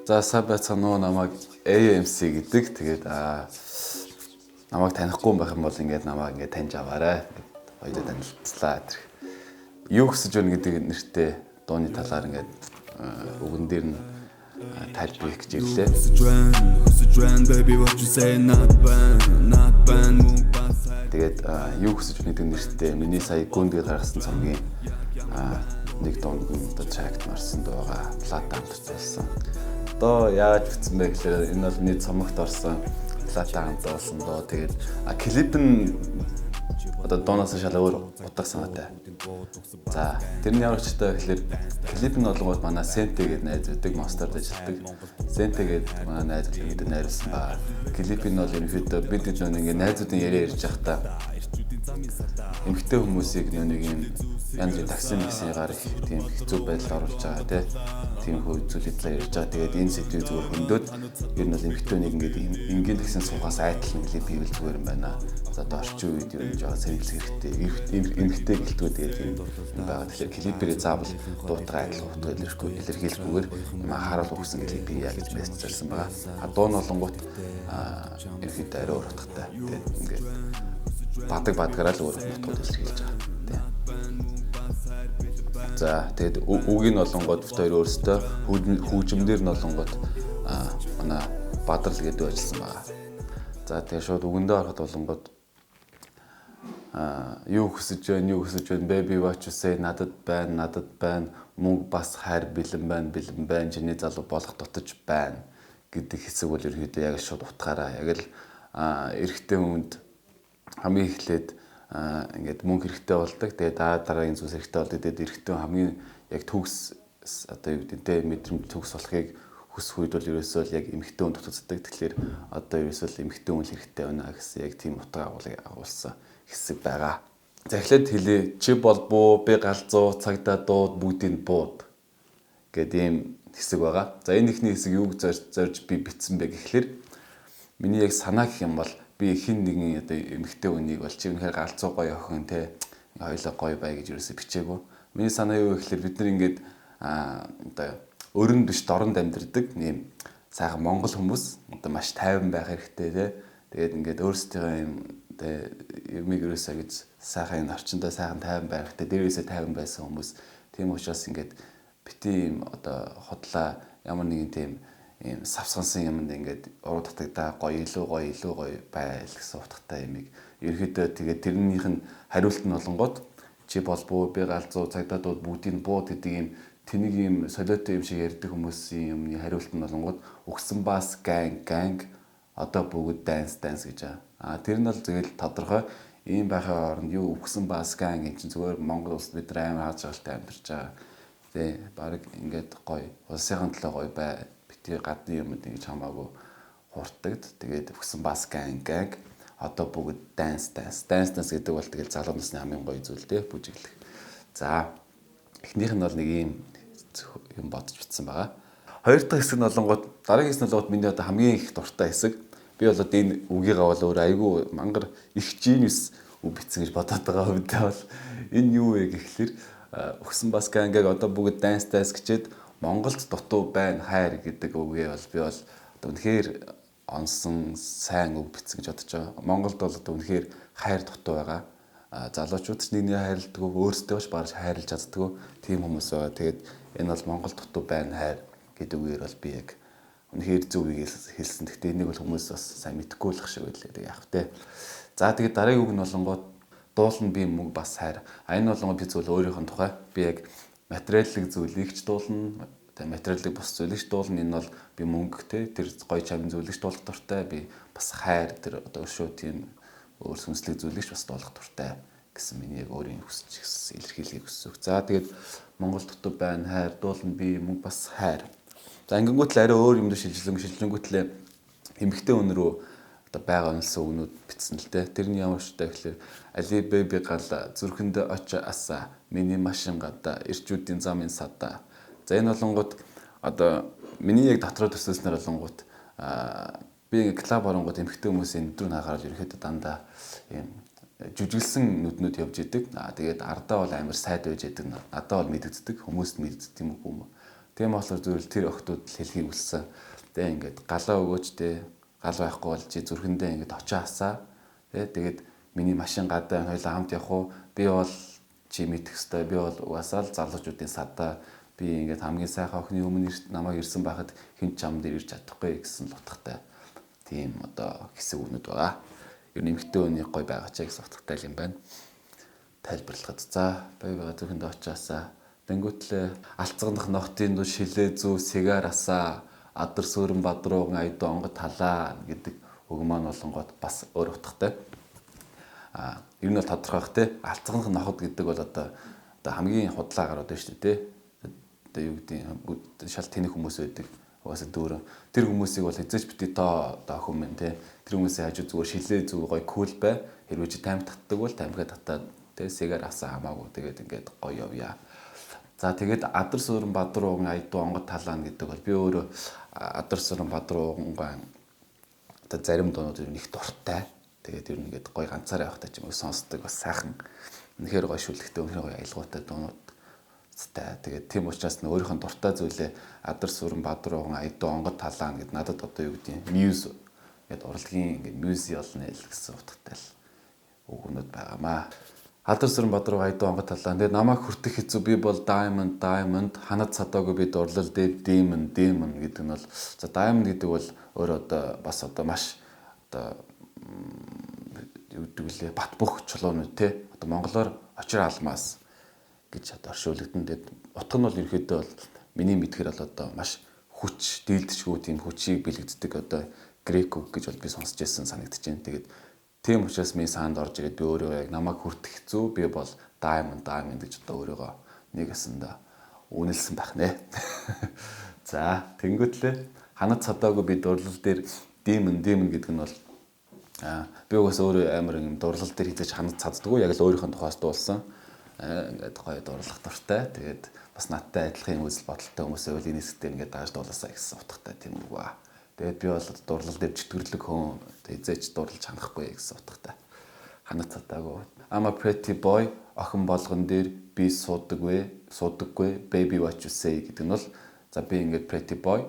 За сайн байцгаана уу, намайг AMC гэдэг. Тэгээд намайг танихгүй байх юм бол ингээд намайг ингээд таньж аваарай. Хоёулаа танилцлаа. Юу хүсэж байна гэдэг нэртэй дууны талаар ингээд үгэн дээр нь тайлбарлах гэж ирлээ. Тэгээд юу хүсэж байна гэдэг нэртэй миний сая гүндэд гаргасан цомгийн нэг дуунд нь тракт марсан дууга плата хамт байсан. Одоо яаж бичсэн бэ гэхээр энэ бол нийт цомогт орсон плата хамт болсон доо. Тэгээд клип нь одоо доноос шал өөр утга санаатай. За тэрний ямар ч таах гэхээр клип нь болгоод манай Сенте гэдэг найзуудаг монстерд ажилладаг. Сенте гэдэг манай найз гэдэг найруулсан ба. Клип нь бол ерөнхийдөө бид ингээ найзуудын яриа ярьж байхдаа эмэгтэй хүмүүсийг нэг юм янз бүрийн таксигаар их тийм хэцүү байдал оруулж байгаа тийм зүйлээ ярьж байгаа. Тэгээд энэ сэдвийг зүгээр хөндөд ер нь бол эмэгтэйнийг ингээд энгийн таксин суугаас айтлан клип хийвэл зүгээр юм байна. За одоо орчин үед юу гэж байгаа сэргэлэх хэрэгтэй. Эмэгтэй гэлтгүү тэгээд юм байгаа. Тэгэхээр клипэрээ заавал дуутаа айтлан утга илэрхийлэхгүйгээр харуулах гэсэн клип хийя гэж мессеж зарсан байгаа. Дуу нь болонгууд ерөөхдөө арай өөр утгатай. Тэгээд ингээд бадаг л өөр утгууд илэрхийлж байгаа. За тэгээд үгийн болонгод хоёр өөрсдөө хөгжмөндөр нь болонгод манай Бадрал гэдэг ажилласан байгаа. За тэгээд шууд үгэндээ ороход болонгод юу хүсэж байна baby what you say надад байна мөнгө бас хайр бэлэн байна чиний залуу болох дутаж байна гэдэг хэсэг бол ерөөдөө яг шууд утгаараа яг л эрэгтэй хүнд хамгийн эхлээд ингээд мөнгө хэрэгтэй болдог. Тэгээд дараагийн зүйлс хэрэгтэй болдог. Тэгээд эрэгтэй хамгийн яг төгс одоо юу гэдэг те мэдрэмж төгс болохыг хүсэх үед бол ерөөсөө яг эмэгтэй хүн дутагддаг. Тэгэхээр одоо ерөөсөө эмэгтэй хүн хэрэгтэй байна гэсэн яг тийм утга агуулсан хэсэг байгаа. За эхлээд хэлээ. Чи болбоо би галзуу цагдаа дууд бүгдийг бууд гэдэг ийм хэсэг байгаа. За энэ ихний хэсэг юуг зорж би бичсэн бэ гэхлээр миний яг санаа гэх юм бол би хин нэгэн одоо эмэгтэй хүнийг бол чи үнэхээр галзуу гоё охин те хоёлоо гоё бай гэж ерөөсө бичээгүй. Миний санаа юу гэхэлэр бид нар ингээд одоо өрөнд биш дорнд амьдэрдэг нэм сайхан монгол хүмүүс одоо маш тайван байх хэрэгтэй те. Тэгээд ингээд өөрсдөө юм те юмыг ерөөсөө гэж сайхан энэ орчиндөө сайхан тайван байх хэрэгтэй. Дээрээсээ тайван байсан хүмүүс. Тийм учраас ингээд бити юм одоо хотлаа ямар нэгэн тийм ийм савсгансан юмд ингээд уруу татагдаа илүү гоё байл гэсэн утгатай юмыг ерөөдөө тэгээд тэрнийх нь хариулт нь болонгод чи болбоо би галзуу цагдаадууд бүгдийг бууд гэдэг ийм тэнийг ийм солиотой юм шиг ярьдаг хүмүүсийн юмны хариулт нь болонгод өгсөн бас ганг одоо бүгд данс гэж тэр нь бол зөвхөн тодорхой ийм байхаа оронд юу өгсөн бас ганг энэ чинь зүгээр Монгол улсад бид нар амар хааж агалтай амьдарч байгаа тий баг ингээд гоё улсынхан төлөө гоё бай тэр гадны юмд ингэж хамаагүй хурдтагд. Тэгээд өгсөн бас ганг одоо бүгд данс гэдэг бол тэгэл залуу насны хамгийн гоё зүйл те бүжиглэх. За эхнийх нь бол нэг юм бодож бичсэн байгаа. Хоёр дахь хэсэг нь болонгууд дараагийн хэсэг нь болонгууд миний одоо хамгийн их дуртай хэсэг. Би бол одоо энэ үгийгээ бол өөр айгүй мангар их genius үг бичсэн гэж бодоод байгаа хувьдаа бол энэ юу вэ гэхэлэр өгсөн бас гангийг одоо бүгд данс гэчээд Монголд дутуу байна хайр гэдэг үгээ бол би бол одоо үнэхээр онсон сайн үг бичсэн гэж бодож байгаа. Монголд бол одоо үнэхээр хайр дутуу байгаа. Залуучууд ч нэгний хайрладаг, өөрсдөө ч барж хайрлаж чаддаг тийм хүмүүс байгаа. Тэгээд энэ бол Монголд дутуу байна хайр гэдэг үгээр бол би яг үнэхээр зөв үг хэлсэн. Гэхдээ энийг бол хүмүүс бас сайн мэдэхгүй болох шиг байлаа яах вэ? За тэгээд дараагийн үг нь болонгууд дуулна би мөнгө бас хайр. Энэ болонгууд би зөвл өөрийнх нь тухай би яг материаллык зүйлийг ч дуулна, тэгээ материаллык бус зүйлийг ч дуулна. Энэ бол би мөнгө те тэр гоё чамын зүйлийг ч дуулах дуртай. Би бас хайр тэр одоо шүү тийм өөр сүнслэг зүйлийг ч бас дуулах дуртай гэсэн миний яг өөрийн хүсэж илэрхийлэхийг хүсв. За тэгээд Монгол дутуу байна хайр дуулна би мөнгө бас хайр. За ингэнгүүт л арай өөр юм шилжлэнгүүт л эмэгтэй хүн рүү одоо байгаа онлсон үгнүүд бичсэн л те. Тэрний ямар ч гэхэлэр али бэби гал зүрхэнд очи аса миний машин гадаа ирчүүдийн замын садаа. За энэ болонгууд одоо миний яг дотроо төсөөснөр болонгууд би клуб оронгууд эмэгтэй хүмүүсийн нүдрүү хаагаад ерөөхдөө дандаа юм жүжиглсэн нүднүүд явж идэг. Тэгээд ардаа бол амар сайд байж идэг. Надаа бол мэдэгддэг. Хүмүүст мэддэг юм уу? Тийм болохоор зөвхөн тэр охтууд л хэлхийг хүссэн. Тэгээ ингээд галаа өгөөч дээ. Гал байхгүй бол чи зүрхэндээ ингээд очоо хасаа. Тэгээд миний машин гадаа хоёлаа хамт явах уу? Би бол чи мэдэх хэвээр би бол угаасаа л залуучуудын садаа би ингээд хамгийн сайхан охины өмнө намайг ирсэн байхад хэн ч ам дээр ирж чадахгүй гэсэн л утгатай. Тийм одоо хэсэг үгнүүд байгаа. Ер нь эмэгтэй хүний гой байгаа ч гэсэн утгатай юм байна. Тайлбарлахад за байга зөвхөндөө очоосаа тэнгуүтлээ алцгандах ногтын дуу шилээ зүү сигар асаа адар сүрэн бадрууган аяд онгод талаа гэдэг үг маань болонгот бас өөр утгатай. Ер нь бол тодорхой бах те алцгандах ноход гэдэг бол одоо хамгийн худлаа гарууд байна шүү дээ. Одоо юу гэдэг шал тэнэг хүмүүс байдаг. Угаасаа дүүрэн тэр хүмүүсийг бол эзэж бити тоо хүн мэн те тэр хүмүүсийн хажуу зүгээр шилээ зүг гоё кул бай хэрвээ чи таймд татдаг бол таймгаа татаад те сигар асаа хамаагүй тэгээд ингээд гоё явъя. За тэгээд адар сүрэн бадрууган аяд онгод талаана гэдэг бол би өөрөө адар сүрэн бадрууган одоо зарим дуунууд их дуртай. Тэгээд ер нь ингээд гоё ганцаараа явахтай ч юм уу сонсдог бас сайхан үнэхээр гоё шүлэгтэй үнэхээр гоё аялгаутай дуунууд. Тэгээд тийм учраас өөрийнхөө дуртай зүйлээ адар сүрэн бадрууган аяд онгод талаана гэд надад одоо юу гэдэг юм мьюз гэдэг урлагийн ингээд мьюзиалнэ л гэсэн утгатай л үгнүүд байгаамаа. Адар сүрэн бадрууган аяд онгод талаана. Тэгээд намайг хүртэх хэцүү би бол diamond ханад цадаагүй би дурлал дээр demon гэдэг нь бол за diamond гэдэг бол өөрөө одоо бас одоо маш одоо юу гэдэг лээ бат бөх чулуунууд те одоо монголоор очир алмаас гэж одоо оршуулгдсан. Тэгээд утга нь бол ерөөхдөө бол миний мэдхээр бол одоо маш хүч дийлдэшгүй тийм хүчийг бэлэгддэг одоо грек үг гэж бол би сонсч байсан санагдаж байна. Тэгээд тийм учраас миний саанд орж ирээд би өөрөө яг намайг хүртэх хэцүү би бол diamond гэж одоо өөрийгөө нэгэсэндээ үнэлсэн байх нэ. За тэнгуүтлээ ханад цадаагүй би дурлал дээр demon гэдэг нь бол би угаасаа өөрөө амар юм дурлал дээр хийж ханад цаддаггүй яг л өөрийнхөө тухаас дуулсан. Ингээд гоё дурлах дуртай. Тэгээд бас надтай адилхан үзэл бодолтой хүмүүсээ үл энэ хэсэгтээ ингээд дааж дуулаасаа гэсэн утгатай тийм үг ба. Тэгээд би бол дурлал дээр чөтгөрлөг хүн эзэж дурлаж ханахгүй гэсэн утгатай. Ханад цадаагүй. I'm a pretty boy охин болгон дээр би суудаггүй baby what you say гэдэг нь бол за би ингээд pretty boy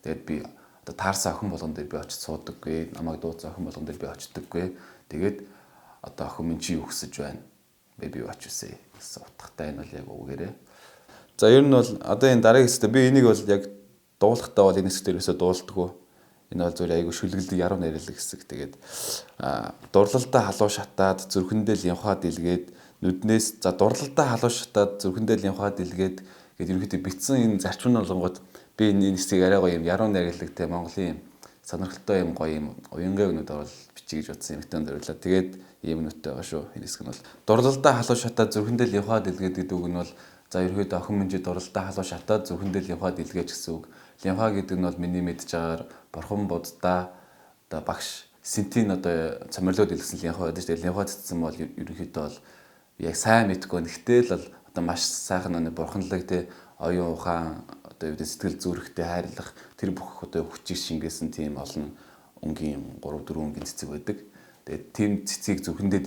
тэгээд би одоо таарсан охин болгон дээр би очиж суудаггүй намайг дууцсан охин болгон дээр би очдоггүй тэгээд одоо охин минь чи юу хүсэж байна baby what you say гэсэн утгатай энэ бол яг үгээрээ. За ер нь бол одоо энэ дараагийн хэсэгт би энийг бол яг дуулахдаа бол энэ хэсгээр өсөө дуулдаггүй. Энэ бол зүгээр айгу шүлгэлдэг яруу найруулга хэсэг. Тэгээд дурлалдаа халуун шатаад зүрхэндээ л явхаа дэлгээд нүднээс за дурлалдаа халуун шатаад зүрхэндээ л явхаа дэлгээд гэдэг ерөнхийдөө битсэн энэ зарчим болгонгод би энэ хэсгийг арай гоё юм яруу найруулгатай Монголын юм сонирхолтой юм гоё юм уянгаа өгнөд орол бичиж гэж утсан юм хтэн дөрвөлээ. Тэгээд ийм нүдтэй байгаа шүү. Энэ хэсэг нь бол дурлалдаа халуун шатаад зүрхэндээ л явхаа дэлгээд гэдэг үг нь бол за ерөнхийдөө охин минь дурлалдаа халуун шатаад зүрхэндээ л явхаа дэлгээж гэсэн үг. Лямха гэдэг нь бол миний мэдж байгаагаар бурхан буддаа одоо багш синтийн одоо цомирлоод илгэсэн лямха байдаг шүү дээ. Лямха цэцсэн бол ерөнхийдөө бол яг сайн мэдгүй. Гэхдээ л одоо маш сайхан нэг бурханлаг те оюун ухаан одоо юу сэтгэл зүрэхтэй хайрлах тэр бүх одоо хүчийг шингээсэн тийм олон өнгийн 3-4 өнгийн цэцэг байдаг. Тэгээд тийм цэцгийг зөвхөндөө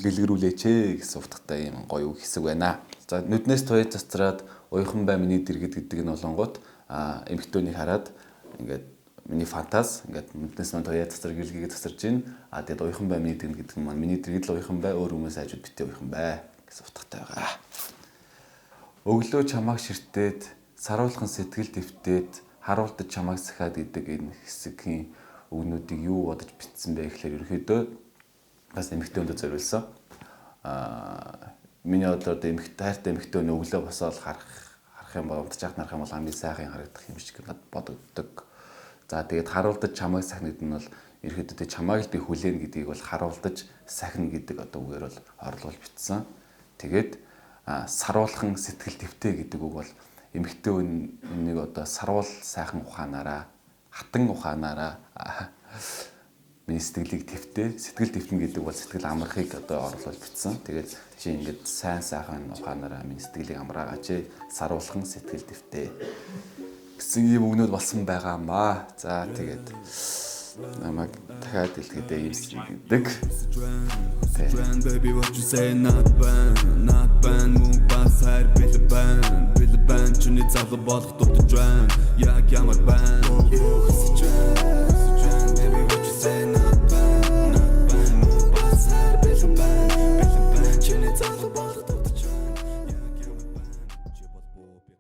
дэлгэрүүлээч гэсэн утгатай юм гоё хэсэг байна. За нүднээс туяа цацраад уйхан бай миний дэргэд гэдэг нь болонгот эмхтөнийг хараад ингээд миний фантаз ингээд нүднээс мань туяа цацраг гэлгээд цацарж гин. Тэгээд уйхан бай миний дэргэд гэдэг нь маань миний дэргэд л уйхан бай өөр хүмүүс хажууд битээ уйхан бай гэсэн утгатай байгаа. Өглөө чамааг ширтээд саруулхан сэтгэл дэвтээд харуулдаж чамааг сахиад гэдэг энэ хэсгийн үгнүүдийг юу бодож бичсэн бэ гэхээр ерөөхдөө бас эмхтөндөө зориулсан. Миний бодлоор хайртай эмхтөний өглөө босоод харах юм бол унтчих нарах юм бол хамгийн сайхан харагдах юм шиг надад бодогддог. За тэгээд харуулдаж чамайг сахина гэдэг нь бол ерөөхдөө чамайг л би хүлээн гэдгийг бол харуулдаж сахина гэдэг одоо үгээр бол орлуулж бичсэн. Тэгээд саруулхан сэтгэл твтэй гэдэг үг бол эмхтөнийг одоо саруул сайхан ухаанаараа хатан ухаанаараа миний сэтгэлийг твтэй сэтгэл твтэн гэдэг бол сэтгэл амархыг одоо орлуулж бичсэн. Тэгээд чи ингээд сайн сайхан ухаанаараа миний сэтгэлийг амраагач саруулхан сэтгэл твтэй гэсэн ийм үгнүүд болсон байгаамаа. За тэгээд намайг дахиад дэлгэхдээ юмсан гэдэг. Baby what you say not bad мөн бас хайр бэлэн бэн чиний залуу болох дутаж байна яг ямар бэн